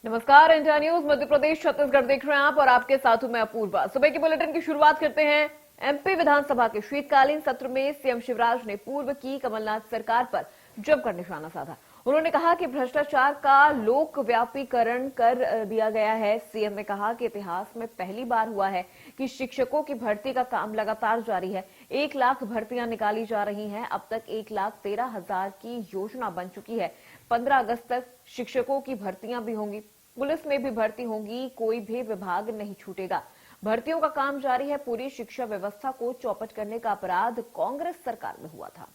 नमस्कार, India news Madhya Pradesh Chhattisgarh देख रहे हैं आप और आपके साथ हूं मैं अपूर्वा। सुबह की बुलेटिन की शुरुआत करते हैं। एमपी विधानसभा के शीतकालीन सत्र में सीएम शिवराज ने पूर्व की कमलनाथ सरकार पर जमकर निशाना साधा। उन्होंने कहा कि भ्रष्टाचार का लोकव्यापीकरण कर दिया गया है। सीएम ने कहा कि इतिहास में पहली बार हुआ है कि शिक्षकों की भर्ती का काम लगातार जारी है। 1 लाख भर्तियां निकाली जा रही हैं। अब तक 1,13,000 की योजना बन चुकी है। 15 अगस्त तक शिक्षकों की भर्तियां भी होंगी, पुलिस में भी भर्ती होगी, कोई भी विभाग नहीं छूटेगा। भर्तियों का काम जारी है। पूरी शिक्षा व्यवस्था को चौपट करने का अपराध कांग्रेस सरकार में हुआ था।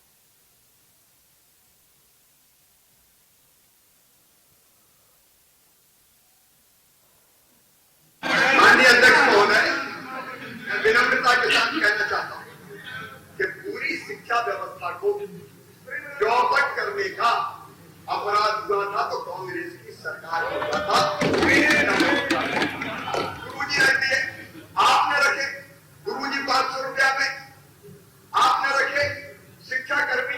माननीय अध्यक्ष महोदय, मैं विनम्रता के साथ कहना चाहता हूं कि पूरी शिक्षा व्यवस्था को चौपट करने का अपराध हुआ था तो कांग्रेस की सरकार में हुआ था। गुरुजी रखिए, आपने रखे गुरुजी 500 रुपया में, आपने रखे शिक्षा कर्मी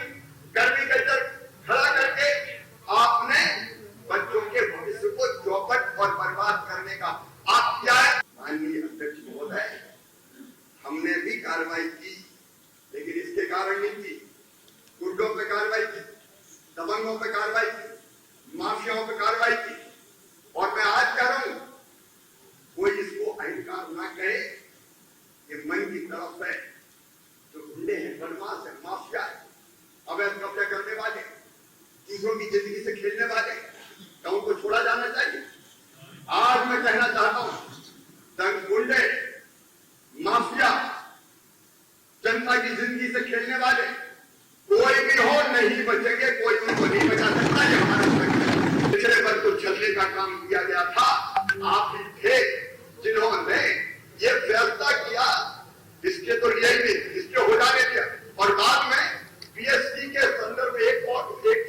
कल्चर खड़ा करके आपने बच्चों के भविष्य को चौपट और बर्बाद करने का आप क्या है? माननीय अध्यक्ष महोदय, हमने भी कार्रवाई की, लेकिन इसके कारण नहीं की। गुंडों पे कार्रवाई की, दबंगों पे कार्रवाई की, माफियाओं पे कार्रवाई की। और मैं आज कह रहा हूं, कोई इसको अहंकार ना कहे, ये मन की तरफ है। जो गुंडे हैं, बदमाश है, माफिया है, अवैध कब्जा करने वाले, दूसरों की जिंदगी से खेलने वाले, तो उनको छोड़ा जाना चाहिए। आज मैं कहना चाहता हूं, दंग गुंडे, माफिया, जनता की जिंदगी से खेलने वाले कोई भी हो, नहीं बचेंगे, कोई उनको नहीं बचा सकता। ये हमारा पिछले वर्ष को छलने का काम किया गया था। आप ही थे जिन्होंने ये फैसला किया, इसके तो यही नहीं, इसके हो जाने दिया। और बाद में पीएससी के संदर्भ में एक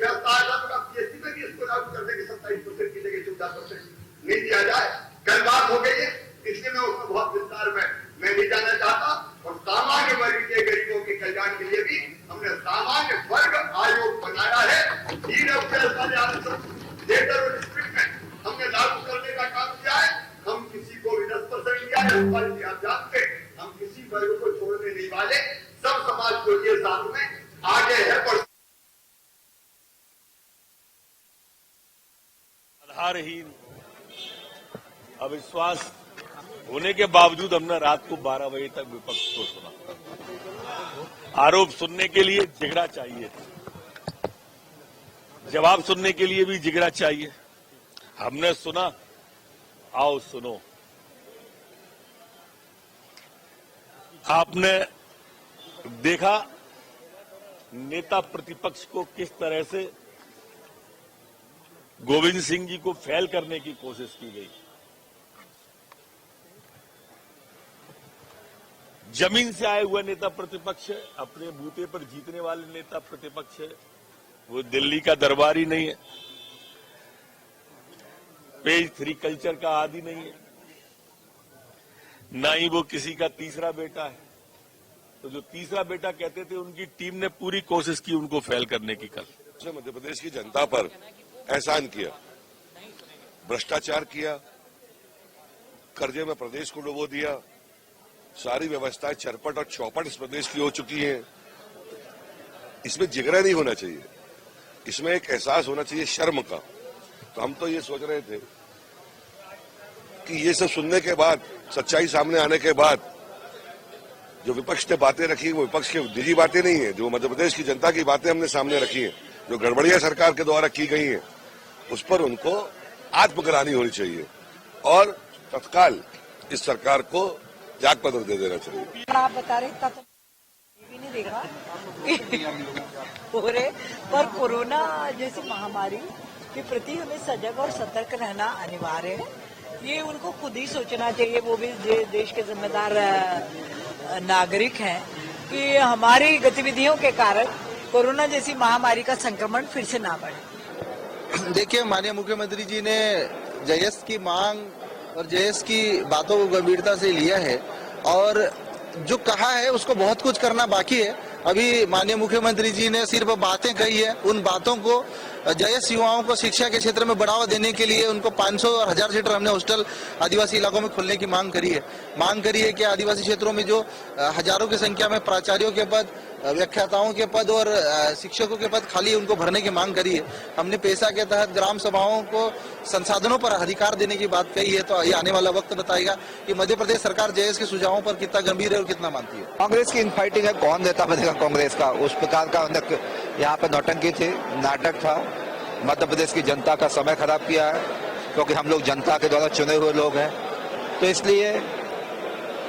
फैसला आया था, पीएससी में भी इसको लागू करने की 27% की जगह 14% नहीं दिया जाए। कल बात हो गई है, इसलिए मैं उसको बहुत विस्तार में मैं नहीं जाना चाहता। और सामान्य वर्ग के गरीबों के कल्याण के लिए भी हमने सामान्य वर्ग आयोग बनाया है। हमने लागू करने का काम किया है। हम किसी को भी 10% दिया है, आप जानते, हम किसी वर्ग को छोड़ने नहीं वाले। सब समाज को लिए साथ में आगे है। पर आधारहीन अविश्वास होने के बावजूद हमने रात को 12 बजे तक विपक्ष को सुना। आरोप सुनने के लिए जिगरा चाहिए, जवाब सुनने के लिए भी जिगरा चाहिए। हमने सुना, आओ सुनो। आपने देखा नेता प्रतिपक्ष को किस तरह से गोविंद सिंह जी को फेल करने की कोशिश की गई। जमीन से आए हुए नेता प्रतिपक्ष है, अपने बूते पर जीतने वाले नेता प्रतिपक्ष है। वो दिल्ली का दरबारी नहीं है, पेज 3 कल्चर का आदी नहीं है, ना ही वो किसी का तीसरा बेटा है। तो जो तीसरा बेटा कहते थे, उनकी टीम ने पूरी कोशिश की उनको फेल करने की। कल मध्य प्रदेश की जनता पर एहसान किया, भ्रष्टाचार किया, कर्जे में प्रदेश को डुबो दिया। सारी व्यवस्थाएं चरपट और चौपट इस प्रदेश की हो चुकी हैं। इसमें जिगरा नहीं होना चाहिए, इसमें एक एहसास होना चाहिए शर्म का। तो हम तो ये सोच रहे थे कि ये सब सुनने के बाद, सच्चाई सामने आने के बाद, जो विपक्ष ने बातें रखी वो विपक्ष की निजी बातें नहीं है, जो मध्य प्रदेश की जनता की बातें हमने सामने रखी है, जो गड़बड़ियां सरकार के द्वारा की गई हैं, उस पर उनको आत्मग्लानि होनी चाहिए और तत्काल इस सरकार को त्यागपत्र दे देना चाहिए। आप बता रहे था तो भी नहीं देखा हो रहे, पर कोरोना जैसी महामारी के प्रति हमें सजग और सतर्क रहना अनिवार्य है। ये उनको खुद ही सोचना चाहिए, वो भी देश के जिम्मेदार नागरिक हैं, कि हमारी गतिविधियों के कारण कोरोना जैसी महामारी का संक्रमण फिर से ना बढ़े। देखिए, माननीय मुख्यमंत्री जी ने जयस की मांग और जयस की बातों को गंभीरता से लिया है और जो कहा है उसको बहुत कुछ करना बाकी है। अभी माननीय मुख्यमंत्री जी ने सिर्फ बातें कही है, उन बातों को जयस युवाओं को शिक्षा के क्षेत्र में बढ़ावा देने के लिए उनको 500 और 1000 सीटर हमने हॉस्टल आदिवासी इलाकों में खोलने की मांग करी है कि आदिवासी क्षेत्रों में जो हजारों की संख्या में प्राचार्यों के पद, व्याख्याताओं के पद और शिक्षकों के पद खाली उनको भरने की मांग करी है। हमने पेशा के तहत ग्राम सभाओं को संसाधनों पर अधिकार देने की बात कही है। तो ये आने वाला वक्त बताएगा कि मध्य प्रदेश सरकार जयस के सुझावों पर कितना गंभीर है और कितना मानती है। कांग्रेस की इनफाइटिंग है, कौन नेता बनेगा कांग्रेस का, उस प्रकार का यहाँ पे नौटंकी थी, नाटक था। मध्य प्रदेश की जनता का समय खराब किया है, क्योंकि हम लोग जनता के द्वारा चुने हुए लोग हैं। तो इसलिए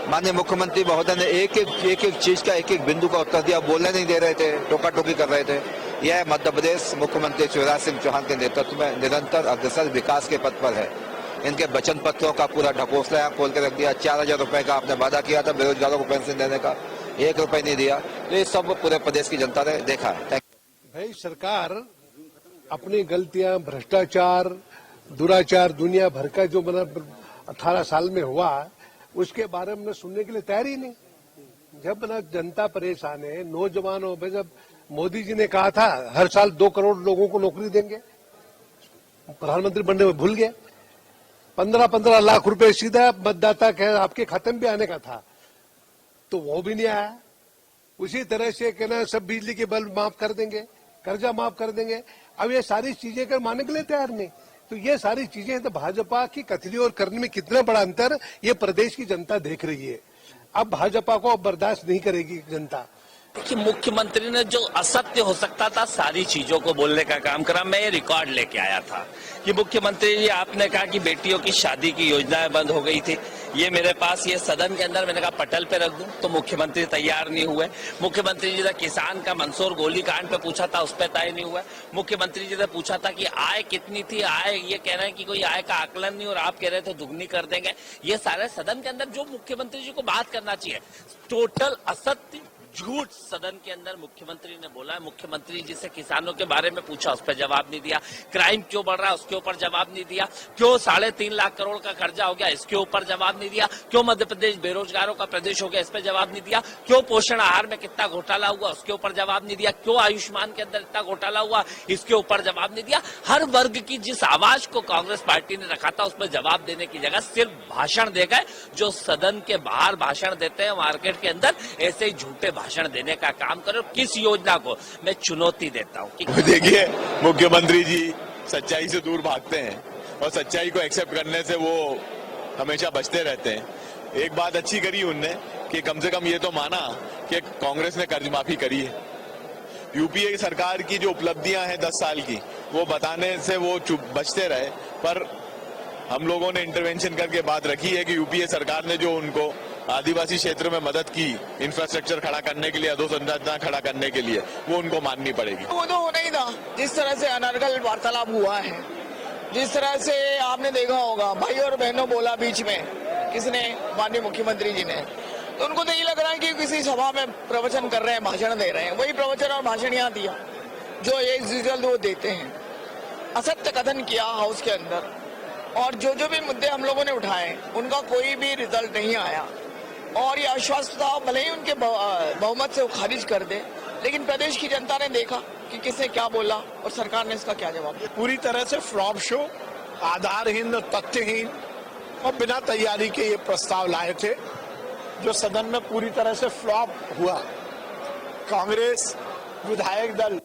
माननीय मुख्यमंत्री महोदय ने एक एक चीज का एक एक बिंदु का उत्तर दिया, बोलने नहीं दे रहे थे, टोका टोकी कर रहे थे। यह मध्य प्रदेश मुख्यमंत्री शिवराज सिंह चौहान के नेतृत्व में निरंतर अग्रसर विकास के पथ पर है। इनके वचन पत्रों का पूरा ढकोसला खोल के रख दिया। 4000 रुपए का आपने वादा किया था बेरोजगारों को पेंशन देने का, 1 रुपए नहीं दिया। तो ये सब पूरे प्रदेश की जनता ने देखा है। भाई सरकार अपनी गलतियां, भ्रष्टाचार, दुराचार, दुनिया भर का जो 18 साल में हुआ उसके बारे में सुनने के लिए तैयार ही नहीं। जब जनता परेशान है, नौजवानों में, जब मोदी जी ने कहा था हर साल 2 करोड़ लोगों को नौकरी देंगे, प्रधानमंत्री बनने में भूल गए। 15-15 लाख रुपए सीधा मतदाता के आपके खाते में भी आने का था, तो वो भी नहीं आया। उसी तरह से कहना सब बिजली के बिल माफ कर देंगे, कर्जा माफ कर देंगे। अब ये सारी चीजें कर मानने के लिए तैयार नहीं। तो ये सारी चीजें तो भाजपा की कथनी और करने में कितना बड़ा अंतर ये प्रदेश की जनता देख रही है। अब भाजपा को अब बर्दाश्त नहीं करेगी जनता। कि मुख्यमंत्री ने जो असत्य हो सकता था सारी चीजों को बोलने का काम करा। मैं ये रिकॉर्ड लेके आया था कि मुख्यमंत्री जी आपने कहा कि बेटियों की शादी की योजनाएं बंद हो गई थी। ये मेरे पास ये सदन के अंदर मैंने कहा पटल पे रख दूं, तो मुख्यमंत्री तैयार नहीं हुए। मुख्यमंत्री जी ने किसान का मंदसौर गोली कांड पे पूछा था, उस पर तय नहीं हुआ। मुख्यमंत्री जी ने पूछा था कि आय कितनी थी, आय ये कह रहे हैं कि कोई आय का आकलन नहीं और आप कह रहे थे दुगनी कर देंगे। ये सारे सदन के अंदर जो मुख्यमंत्री जी को बात करना चाहिए, टोटल असत्य झूठ सदन के अंदर मुख्यमंत्री ने बोला है। मुख्यमंत्री जी से किसानों के बारे में पूछा, उस पर जवाब नहीं दिया। क्राइम क्यों बढ़ रहा है उसके ऊपर जवाब नहीं दिया। क्यों 3.5 लाख करोड़ का कर्जा हो गया इसके ऊपर जवाब नहीं दिया। क्यों मध्य प्रदेश बेरोजगारों का प्रदेश हो गया इस पर जवाब नहीं दिया। क्यों पोषण आहार में कितना घोटाला हुआ उसके ऊपर जवाब नहीं दिया। क्यों आयुष्मान के अंदर इतना घोटाला हुआ इसके ऊपर जवाब नहीं दिया। हर वर्ग की जिस आवाज को कांग्रेस पार्टी ने रखा था उस पर जवाब देने की जगह सिर्फ भाषण दे गए। जो सदन के बाहर भाषण देते हैं मार्केट के अंदर, ऐसे ही झूठे भाषण देने का काम करो। किस योजना को मैं चुनौती देता हूँ कि देखिए, मुख्यमंत्री जी सच्चाई से दूर भागते हैं और सच्चाई को एक्सेप्ट करने से वो हमेशा बचते रहते हैं। एक बात अच्छी करी उनने कि कम से कम ये तो माना कि कांग्रेस ने कर्ज माफी करी है। यूपीए सरकार की जो उपलब्धियां हैं 10 साल की, वो बताने से वो चुप बचते रहे। पर हम लोगों ने इंटरवेंशन करके बात रखी है कि यूपीए सरकार ने जो उनको आदिवासी क्षेत्र में मदद की, इंफ्रास्ट्रक्चर खड़ा करने के लिए, अधोसंरचना खड़ा करने के लिए, वो उनको माननी पड़ेगी। वो तो होना ही था। जिस तरह से अनर्गल वार्तालाप हुआ है, जिस तरह से आपने देखा होगा भाई और बहनों बोला बीच में किसने, माननीय मुख्यमंत्री जी ने, तो उनको तो ये लग रहा है कि किसी सभा में प्रवचन कर रहे हैं, भाषण दे रहे हैं। वही प्रवचन और भाषण यहाँ दिया जो ये रिजल्ट वो देते हैं। असत्य कथन किया हाउस के अंदर, और जो भी मुद्दे हम लोगों ने उठाए उनका कोई भी रिजल्ट नहीं आया। और ये आश्वस्त था भले ही उनके बहुमत से वो खारिज कर दे, लेकिन प्रदेश की जनता ने देखा कि किसने क्या बोला और सरकार ने इसका क्या जवाब दिया। पूरी तरह से फ्लॉप शो, आधारहीन, तथ्यहीन और बिना तैयारी के ये प्रस्ताव लाए थे, जो सदन में पूरी तरह से फ्लॉप हुआ। कांग्रेस विधायक दल